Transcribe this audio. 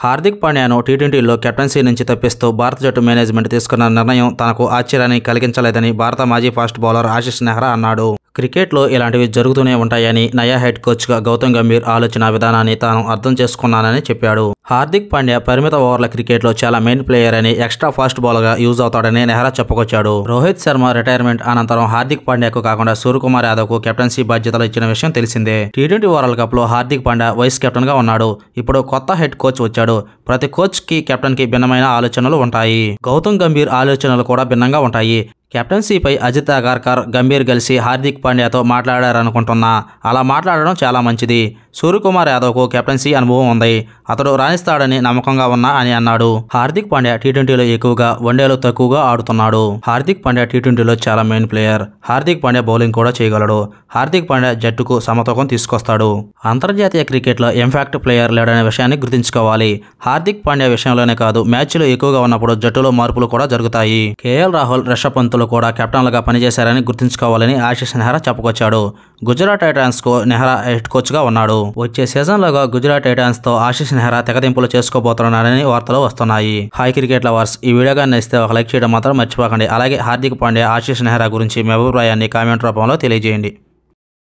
Hardik పాండ్యాను టీ20లో captaincy నుంచి తప్పిస్తూ భారత జట్టు మేనేజ్మెంట్ తీసుకున్న నిర్ణయం తనకు ఆశ్చర్యాన్ని కలిగించలేదని భారత మాజీ ఫాస్ట్ బౌలర్ ఆశిష్ నెహ్రా అన్నాడు. క్రికెట్లో ఇలాంటివి జరుగుతూనే ఉంటాయని నయా హెడ్ కోచ్గా గౌతమ్ గంభీర్ ఆలోచన విధానాన్ని తాను అర్థం చేసుకున్నానని చెప్పాడు. హార్దిక్ పాండ్యా పరిమిత ఓవర్ల క్రికెట్లో చాలా మెయిన్ ప్లేయర్ అని, ఎక్స్ట్రా ఫాస్ట్ బౌలర్గా యూజ్ అవుతాడని నెహ్రా చెప్పుకొచ్చాడు. రోహిత్ శర్మ రిటైర్మెంట్ అనంతరం హార్దిక్ పాండ్యాకు కాకుండా సూర్యకుమార్ యాదవ్కు కెప్టెన్సీ బాధ్యతలు ఇచ్చిన విషయం తెలిసిందే. టీ20 వరల్డ్ కప్లో హార్దిక్ పాండ్యా వైస్ కెప్టెన్గా ఉన్నాడు. ఇప్పుడు కొత్త హెడ్ కోచ్ వచ్చాడు. ప్రతి కోచ్కి కెప్టెన్కి భిన్నమైన ఆలోచనలు ఉంటాయి. గౌతమ్ గంభీర్ ఆలోచనలు కూడా భిన్నంగా ఉంటాయి. కెప్టెన్సీపై అజిత్ అగార్కర్, గంభీర్ కలిసి హార్దిక్ పాండ్యాతో మాట్లాడారనుకుంటున్నా. అలా మాట్లాడడం చాలా మంచిది. సూర్యకుమార్ యాదవ్కు కెప్టెన్సీ అనుభవం ఉంది. అతడు రాణిస్తాడని నమ్మకంగా ఉన్నా అని అన్నాడు. హార్దిక్ పాండ్యా టీ20లో ఎక్కువగా, వన్డేలో తక్కువగా ఆడుతున్నాడు. హార్దిక్ పాండ్యా టీ20లో చాలా main player. Hardik Pandya bowling కూడా చేయగలడు. హార్దిక్ పాండ్యా జట్టుకు సమతూకం తీసుకొస్తాడు. అంతర్జాతీయ క్రికెట్లో ఇంపాక్ట్ ప్లేయర్ లేడనే విషయాన్ని గుర్తుంచుకోవాలి. హార్దిక్ పాండ్యా విషయంలోనే కాదు, మ్యాచ్లు ఎక్కువగా ఉన్నప్పుడు జట్టులో మార్పులు కూడా జరుగుతాయి. కేఎల్ రాహుల్, రిషబ్ పంతులు కూడా కెప్టెన్లుగా పనిచేశారని గుర్తుంచుకోవాలని ఆశిష్ నెహ్రా చెప్పుకొచ్చాడు. గుజరాత్ టైటాన్స్కు నెహ్రా హెడ్ కోచ్గా ఉన్నాడు. వచ్చే సీజన్లోగా గుజరాత్ టైటాన్స్తో ఆశిష్ నెహ్రా తెగతింపులు చేసుకోబోతున్నాడని వార్తలు వస్తున్నాయి. హాయ్ క్రికెట్ లవర్స్, ఈ వీడియో కానీ నచ్చితే ఒక లైక్ చేయడం మాత్రం మర్చిపోకండి. అలాగే హార్దిక్ పాండ్యా, ఆశిష్ నెహ్రా గురించి మీ అభిప్రాయాన్ని కామెంట్ రూపంలో తెలియజేయండి.